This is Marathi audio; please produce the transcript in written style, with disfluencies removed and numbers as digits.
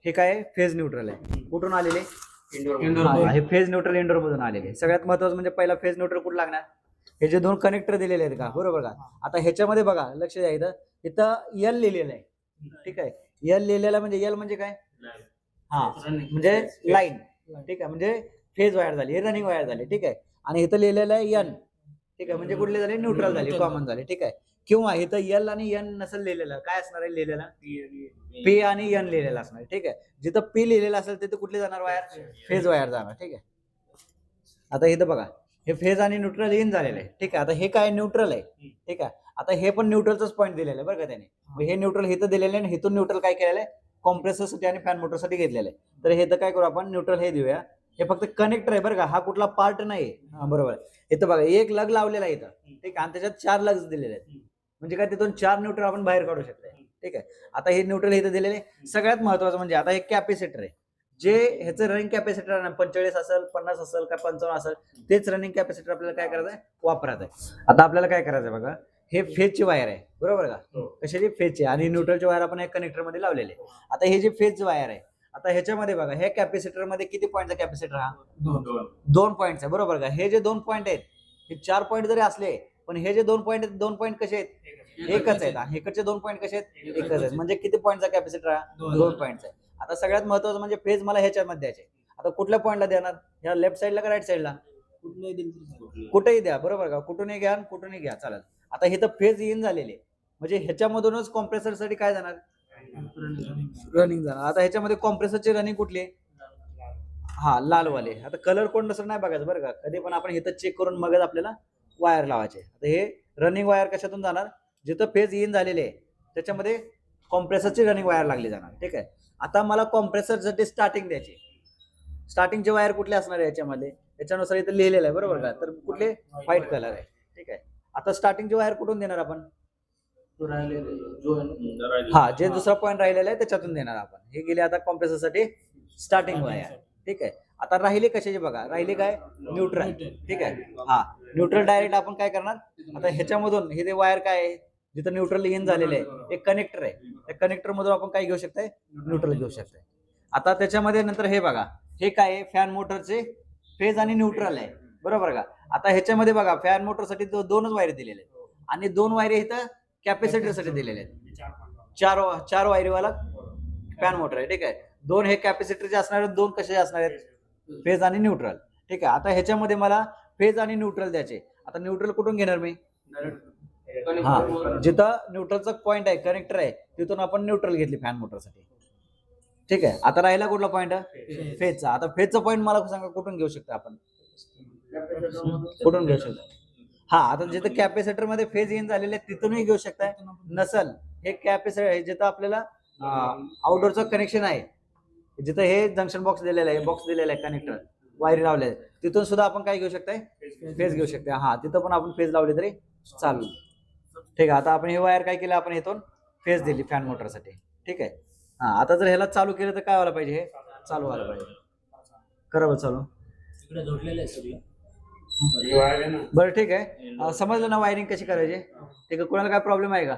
हे काय फेज न्यूट्रल आहे. कुठून आलेले? इंडोर. हे फेज न्यूट्रल इंडोर मधून आलेले. सगळ्यात महत्वाचं म्हणजे पहिला फेज न्यूट्रल कुठं लागणार? हे जे दोन कनेक्टर दिलेले आहेत का, बरोबर का. आता ह्याच्यामध्ये बघा, लक्ष द्या, इथं एल लिहिलेलं आहे. ठीक आहे, एल लिहिलेला म्हणजे एल म्हणजे काय? हा, म्हणजे लाईन. ठीक आहे, म्हणजे फेज वायर झाली, रनिंग वायर झाली. ठीक आहे, आणि इथं लिहिलेलं आहे एन. ठीक आहे, म्हणजे कुठले झाले? न्यूट्रल झाले, कॉमन झाले. ठीक आहे, किंवा इथं एल आणि एन नसेल लिहिलेलं, काय असणार आहे लिहिलेलं? पी आणि एन लिहिलेलं असणार. ठीक आहे, जिथं पी लिहिलेलं असेल तिथं कुठली जाणार वायर? फेज वायर जाणार. ठीक आहे, आता इथं बघा, हे फेज आणि न्यूट्रल इन झालेलं आहे. ठीक आहे, आता हे काय? न्यूट्रल आहे. ठीक आहे, आता हे पण न्यूट्रलचाच पॉईंट दिलेलं आहे बरं का त्याने. हे न्यूट्रल इथं दिलेलं आहे आणि इथून न्यूट्रल काय केलेलं आहे? कॉम्प्रेसरसाठी आणि फॅन मोटरसाठी घेतलेलं आहे. तर हे तर काय करू आपण, न्यूट्रल हे देऊया. हे फक्त कनेक्टर आहे बरं का, हा कुठला पार्ट नाही. बरोबर आहे. इथं बघा, एक लग लावलेला आहे इथं. ठीक आहे, आणि त्याच्यात 4 लग्स दिलेले आहेत. म्हणजे काय, तिथून 4 न्यूट्रल आपण बाहेर काढू शकतो. ठीक आहे, आता हे न्यूट्रल इथं दिलेले. सगळ्यात महत्वाचं म्हणजे आता हे कॅपॅसिटर आहे, जे ह्याचं रनिंग कॅपॅसिटर 45 असेल, 50 असेल का 55 असेल, तेच रनिंग कॅपॅसिटर आपल्याला काय करायचं आहे? वापरायचं आहे. आता आपल्याला काय करायचं आहे बघा, हे फेजची वायर आहे बरोबर का. कशाची? फेजची. आणि न्यूट्रलची वायर आपण एक कनेक्टर मध्ये लावलेले. आता हे जे फेजची वायर आहे, आता ह्याच्यामध्ये बघा, हे कॅपॅसिटर मध्ये किती पॉईंटचा कॅपॅसिटर? हा 2 पॉईंट्स आहे बरोबर का. हे जे 2 पॉईंट आहेत, हे 4 पॉईंट जरी असले, पण हे जे 2 पॉईंट आहेत, 2 पॉईंट कसे आहेत? एकच आहेत. आणि इकडचे 2 पॉईंट कसे आहेत? एकच आहेत. म्हणजे किती पॉईंटचा कॅपॅसिटर? 2 पॉईंटचा आहे. आता सगळ्यात महत्वाचं म्हणजे फेज मला ह्याच्यामध्ये द्यायचे. आता कुठल्या पॉईंटला देणार? ह्या लेफ्ट साईडला का राईट साईडला? कुठेही द्या बरोबर का, कुठूनही घ्या, कुठूनही घ्या, चालेल. आता हे तर फेज इन झालेले, म्हणजे ह्याच्यामधूनच कॉम्प्रेसर साठी काय जाणार? रनिंग जाणार. आता ह्याच्यामध्ये कॉम्प्रेसरची रनिंग कुठली आहे? हा, लालवाले. आता कलर कोड नसर नाही बघायचं बरं का, कधी पण आपण इथं चेक करून मगच आपल्याला वायर लावायचे. आता हे रनिंग वायर कशातून जाणार? जिथं फेज इन झालेले आहे त्याच्यामध्ये कॉम्प्रेसरची रनिंग वायर लागली जाणार. ठीक आहे, आता मला कॉम्प्रेसरसाठी स्टार्टिंग द्यायची. स्टार्टिंगचे वायर कुठले असणार आहे याच्यामध्ये? याच्यानुसार इथं लिहिलेलं आहे बरोबर का. तर कुठले? व्हाईट कलर आहे. ठीक आहे, आता स्टार्टिंगची वायर कुठून देणार आपण? हा, जे दुसरा पॉईंट राहिलेला आहे त्याच्यातून देणार आपण. हे गेले आता कॉम्प्रेसरसाठी स्टार्टिंग वायर. ठीक आहे, आता राहिले कशाचे बघा, राहिले काय? न्यूट्रल. ठीक आहे, हा, न्यूट्रल डायरेक्ट आपण काय करणार? आता ह्याच्यामधून हे वायर काय आहे? जिथं न्यूट्रल इन झालेलं आहे, एक कनेक्टर आहे. त्या कनेक्टर मधून आपण काय घेऊ शकताय? न्यूट्रल घेऊ शकताय. आता त्याच्यामध्ये नंतर हे बघा, हे काय आहे? फॅन मोटरचे फेज आणि न्यूट्रल आहे बरोबर का. आता ह्याच्यामध्ये बघा, फॅन मोटरसाठी 2च वायरी दिलेले आहेत आणि 2 वायरी इथं कॅपॅसिटर साठी दिलेले आहेत. 4 वायरीवाला फॅन मोटर आहे. ठीक आहे, 2 हे कॅपॅसिटरचे असणार आहेत, 2 कसे असणार आहेत? फेज आणि न्यूट्रल. ठीक आहे, आता ह्याच्यामध्ये मला फेज आणि न्यूट्रल द्यायचे. आता न्यूट्रल कुठून घेणार मी? हा, जिथं न्यूट्रलचा पॉईंट आहे, कनेक्टर आहे, तिथून आपण न्यूट्रल घेतली फॅन मोटरसाठी. ठीक आहे, आता राहिला कुठला पॉईंट? फेजचा. आता फेजचा पॉईंट मला सांगा कुठून घेऊ शकतो आपण? कुठून घेऊ शकतो? हा, आता जिथं कॅपॅसिटर मध्ये फेज इन झालेले तिथूनही घेऊ शकताय. नसल हे कॅपॅसिटर जिथं आपल्याला आउटडोअरचं कनेक्शन आहे, जिथं हे जंक्शन बॉक्स दिलेला आहे, बॉक्स दिलेला आहे, कनेक्टर वायरी लावले, तिथून सुद्धा आपण काय घेऊ शकताय? फेज घेऊ शकताय. हा, तिथं पण आपण फेज लावली तरी चालू. ठीक आहे, आता आपण हे वायर काय केलं? आपण इथून फेज दिली फॅन मोटरसाठी. ठीक आहे, हा, आता जर ह्याला चालू केलं तर काय व्हायला पाहिजे? हे चालू व्हायला पाहिजे. करा बरं चालू. बरं, ठीक आहे, समजलं ना वायरिंग कशी करायची? ठीक आहे, कोणाला काय प्रॉब्लेम आहे का?